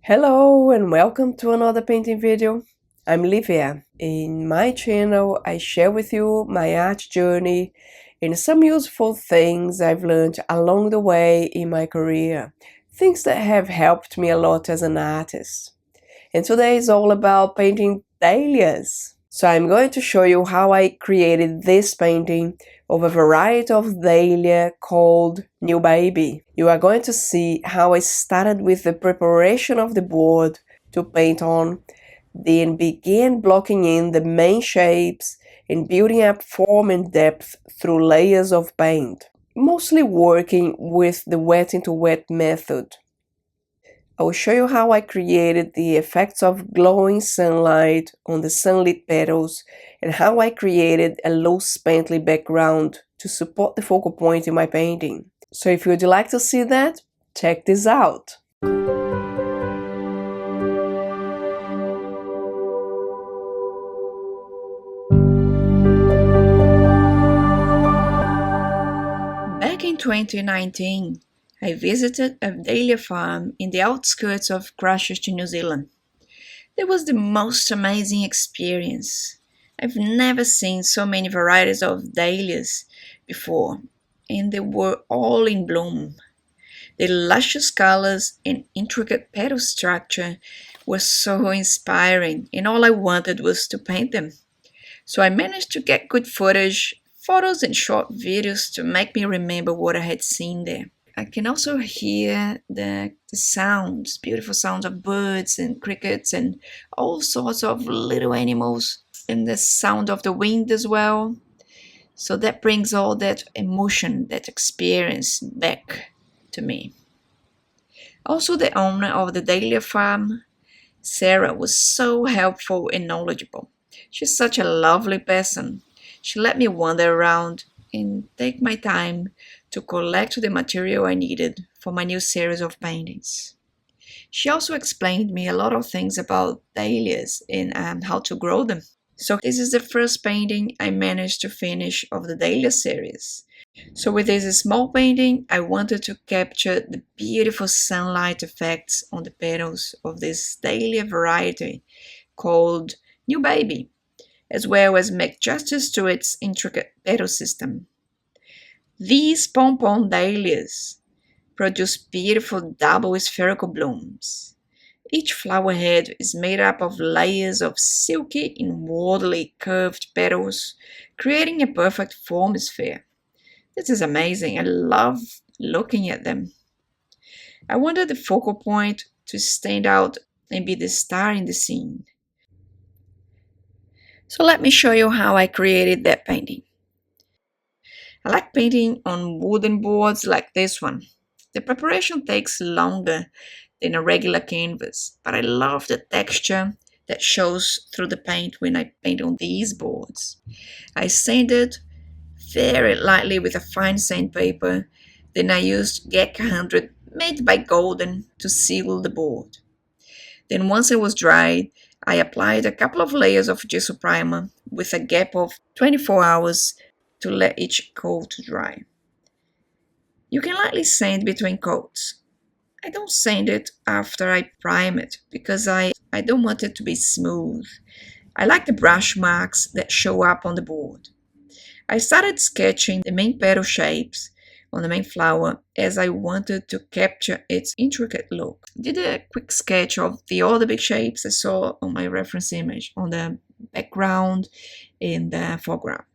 Hello and welcome to another painting video. I'm Livia. In my channel, I share with you my art journey and some useful things I've learned along the way in my career. Things that have helped me a lot as an artist. And today is all about painting dahlias. So I'm going to show you how I created this painting of a variety of dahlia called New Baby. You are going to see how I started with the preparation of the board to paint on, then began blocking in the main shapes and building up form and depth through layers of paint, mostly working with the wet into wet method. I will show you how I created the effects of glowing sunlight on the sunlit petals and how I created a loose painterly background to support the focal point in my painting. So if you would like to see that, check this out. Back in 2019, I visited a dahlia farm in the outskirts of Christchurch, New Zealand. It was the most amazing experience. I've never seen so many varieties of dahlias before, and they were all in bloom. The luscious colors and intricate petal structure were so inspiring, and all I wanted was to paint them. So I managed to get good footage, photos and short videos to make me remember what I had seen there. I can also hear the sounds, beautiful sounds of birds and crickets and all sorts of little animals, and the sound of the wind as well. So that brings all that emotion, that experience back to me. Also, the owner of the Dahlia farm, Sarah, was so helpful and knowledgeable. She's such a lovely person. She let me wander around and take my time to collect the material I needed for my new series of paintings. She also explained me a lot of things about dahlias and how to grow them. So this is the first painting I managed to finish of the Dahlia series. So with this small painting, I wanted to capture the beautiful sunlight effects on the petals of this Dahlia variety called New Baby, as well as make justice to its intricate petal system. These pom-pom dahlias produce beautiful double spherical blooms. Each flower head is made up of layers of silky, inwardly curved petals, creating a perfect form sphere. This is amazing. I love looking at them. I wanted the focal point to stand out and be the star in the scene. So let me show you how I created that painting. I like painting on wooden boards like this one. The preparation takes longer than a regular canvas, but I love the texture that shows through the paint when I paint on these boards. I sanded very lightly with a fine sandpaper, then I used GEC 100 made by Golden to seal the board. Then once it was dried, I applied a couple of layers of gesso primer with a gap of 24 hours to let each coat dry. You can lightly sand between coats. I don't sand it after I prime it because I don't want it to be smooth. I like the brush marks that show up on the board. I started sketching the main petal shapes on the main flower as I wanted to capture its intricate look. I did a quick sketch of the other big shapes I saw on my reference image on the background and the foreground.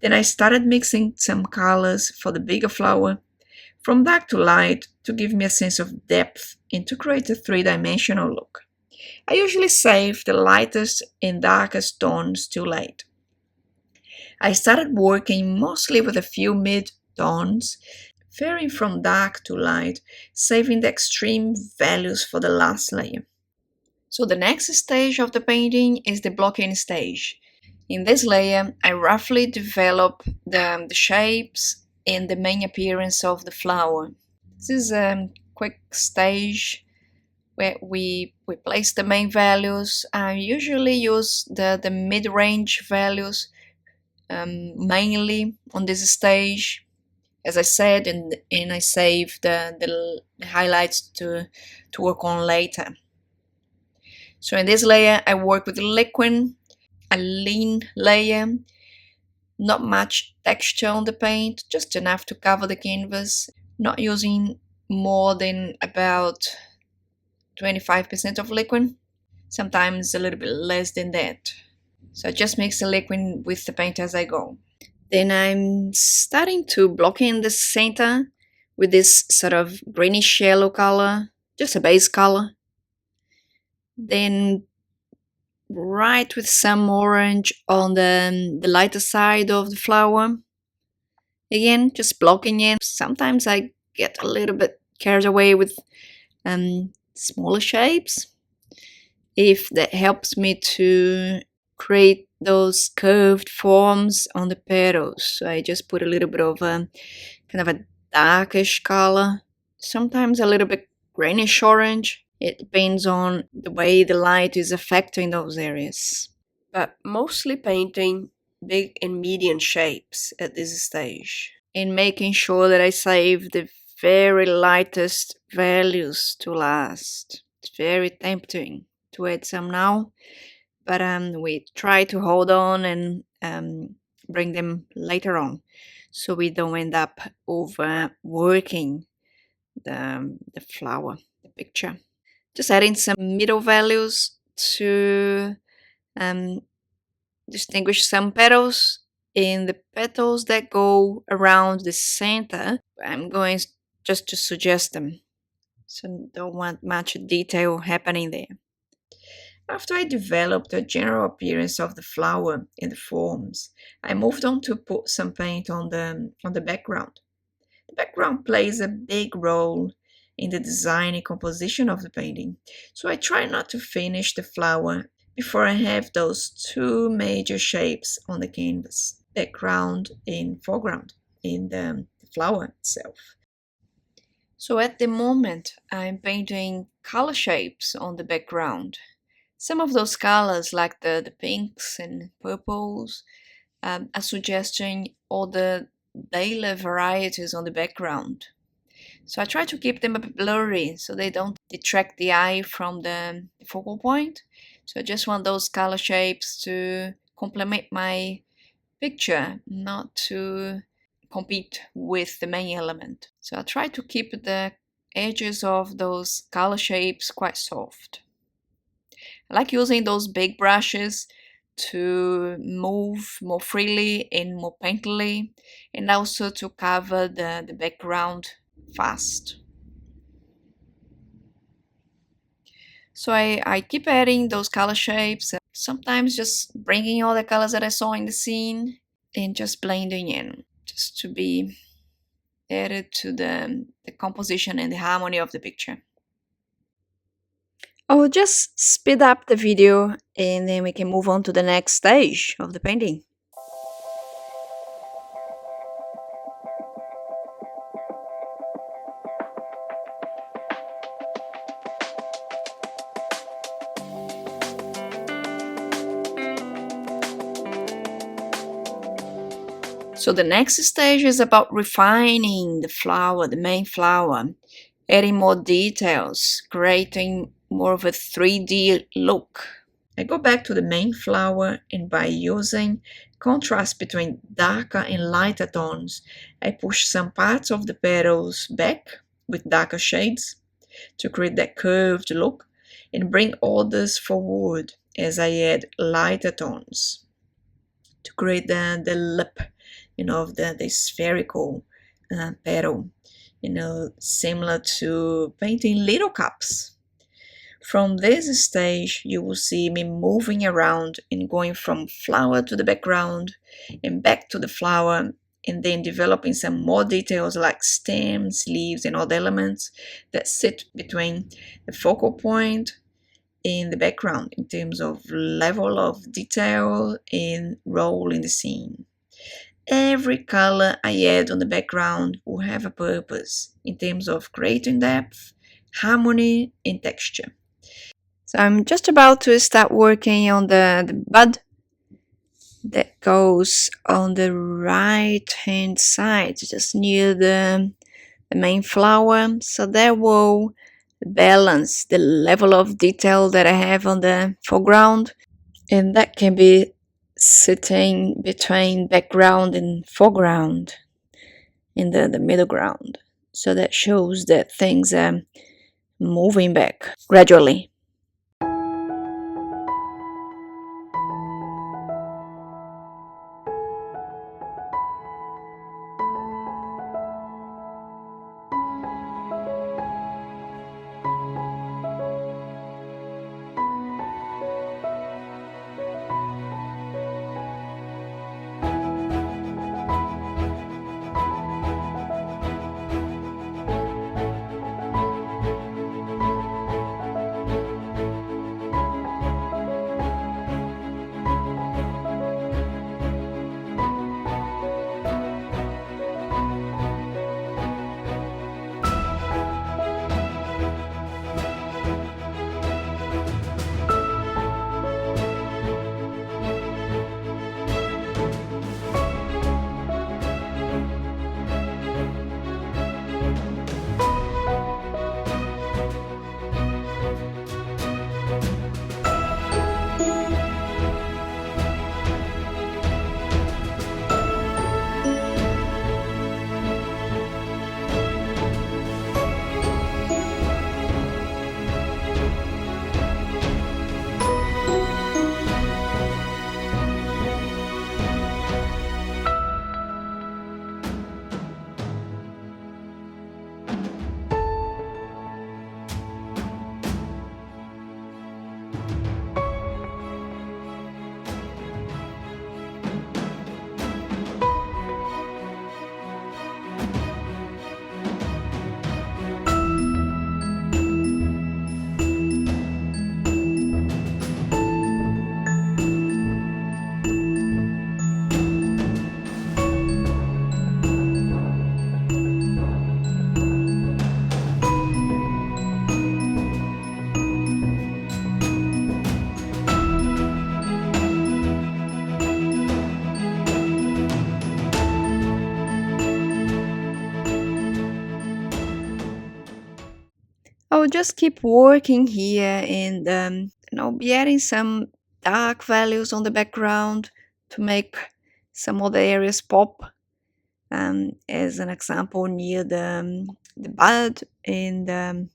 Then I started mixing some colors for the bigger flower from dark to light to give me a sense of depth and to create a three-dimensional look. I usually save the lightest and darkest tones till late. I started working mostly with a few mid-tones, varying from dark to light, saving the extreme values for the last layer. So the next stage of the painting is the blocking stage. In this layer, I roughly develop the shapes and the main appearance of the flower. This is a quick stage where we place the main values. I usually use the mid-range values mainly on this stage, as I said, and I save the highlights to work on later. So in this layer I work with liquid, a lean layer, not much texture on the paint, just enough to cover the canvas, not using more than about 25% of liquid, sometimes a little bit less than that. So I just mix the liquid with the paint as I go. Then I'm starting to block in the center with this sort of greenish yellow color, just a base color. Then right with some orange on the lighter side of the flower. Again, just blocking in. Sometimes I get a little bit carried away with smaller shapes, if that helps me to create those curved forms on the petals. So I just put a little bit of a kind of a darkish color, sometimes a little bit greenish orange. It depends on the way the light is affecting those areas. But mostly painting big and medium shapes at this stage, and making sure that I save the very lightest values to last. It's very tempting to add some now, but we try to hold on and bring them later on, so we don't end up overworking the flower, the picture. Just adding some middle values to distinguish some petals. In the petals that go around the center, I'm going just to suggest them, so don't want much detail happening there. After I developed the general appearance of the flower and the forms, I moved on to put some paint on the background. The background plays a big role in the design and composition of the painting, so I try not to finish the flower before I have those two major shapes on the canvas, background and foreground, in the flower itself. So at the moment, I'm painting color shapes on the background. Some of those colors, like the pinks and purples, are suggesting all the Dahlia varieties on the background. So I try to keep them a bit blurry so they don't detract the eye from the focal point. So I just want those color shapes to complement my picture, not to compete with the main element. So I try to keep the edges of those color shapes quite soft. I like using those big brushes to move more freely and more painterly, and also to cover the background fast. So I keep adding those color shapes, sometimes just bringing all the colors that I saw in the scene and just blending in, just to be added to the composition and the harmony of the picture. I will just speed up the video and then we can move on to the next stage of the painting. So the next stage is about refining the flower, the main flower, adding more details, creating more of a 3D look. I go back to the main flower, and by using contrast between darker and lighter tones, I push some parts of the petals back with darker shades to create that curved look, and bring others forward as I add lighter tones to create the lip, of the spherical petal, similar to painting little cups. From this stage, you will see me moving around and going from flower to the background and back to the flower, and then developing some more details like stems, leaves, and other elements that sit between the focal point and the background in terms of level of detail and role in the scene. Every color I add on the background will have a purpose in terms of creating depth, harmony, and texture. So I'm just about to start working on the bud that goes on the right hand side, just near the main flower. So that will balance the level of detail that I have on the foreground, and that can be sitting between background and foreground in the middle ground. So that shows that things are moving back gradually. I'll just keep working here and I'll be adding some dark values on the background to make some other areas pop. As an example, near the bud and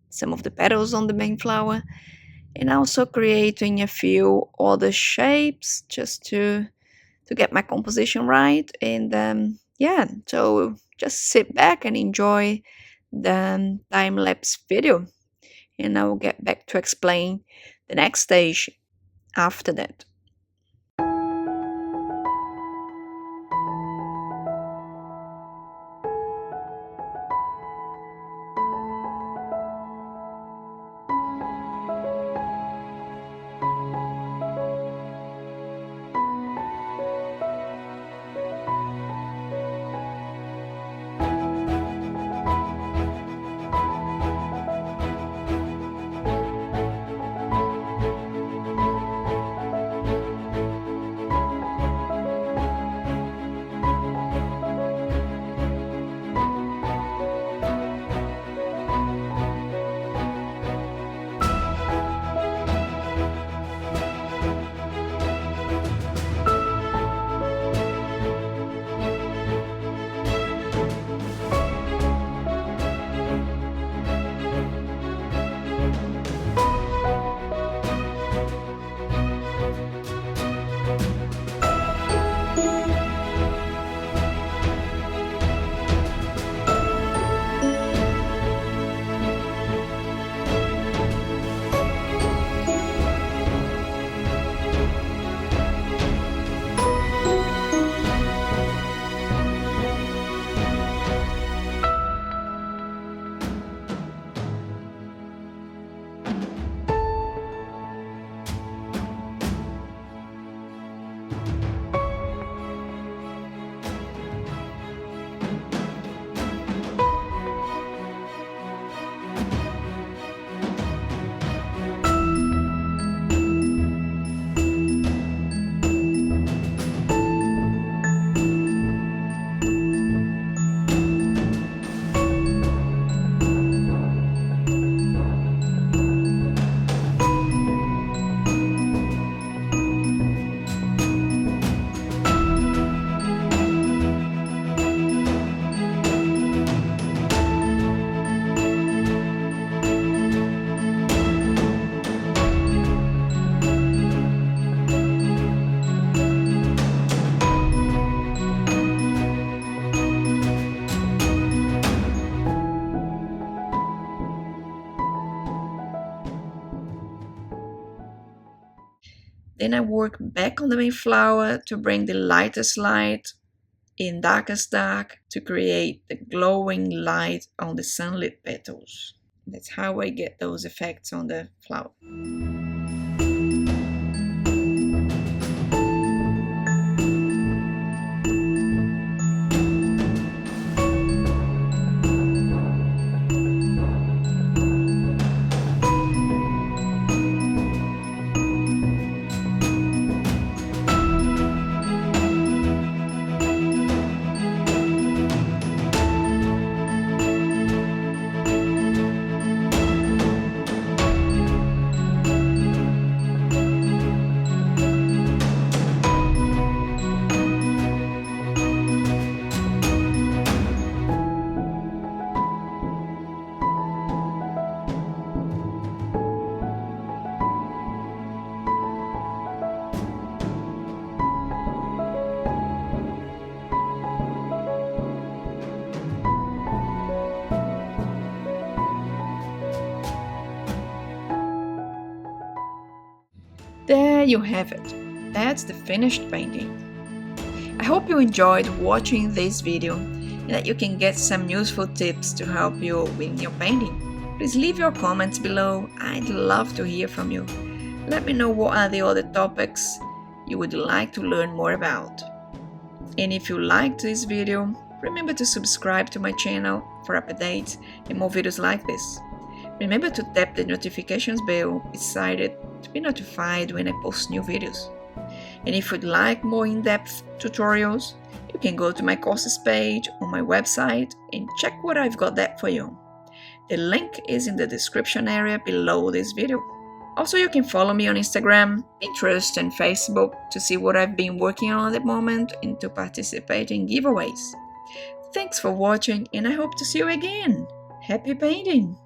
some of the petals on the main flower, and also creating a few other shapes just to get my composition right. And yeah, so just sit back and enjoy the time-lapse video, and I will get back to explain the next stage after that. Then I work back on the main flower to bring the lightest light in darkest dark to create the glowing light on the sunlit petals. That's how I get those effects on the flower. There you have it. That's the finished painting. I hope you enjoyed watching this video and that you can get some useful tips to help you with your painting. Please leave your comments below. I'd love to hear from you. Let me know what are the other topics you would like to learn more about. And if you liked this video, remember to subscribe to my channel for updates and more videos like this. Remember to tap the notifications bell beside it to be notified when I post new videos. And if you'd like more in-depth tutorials, you can go to my courses page on my website and check what I've got there for you. The link is in the description area below this video. Also, you can follow me on Instagram, Pinterest and Facebook to see what I've been working on at the moment and to participate in giveaways. Thanks for watching and I hope to see you again. Happy painting!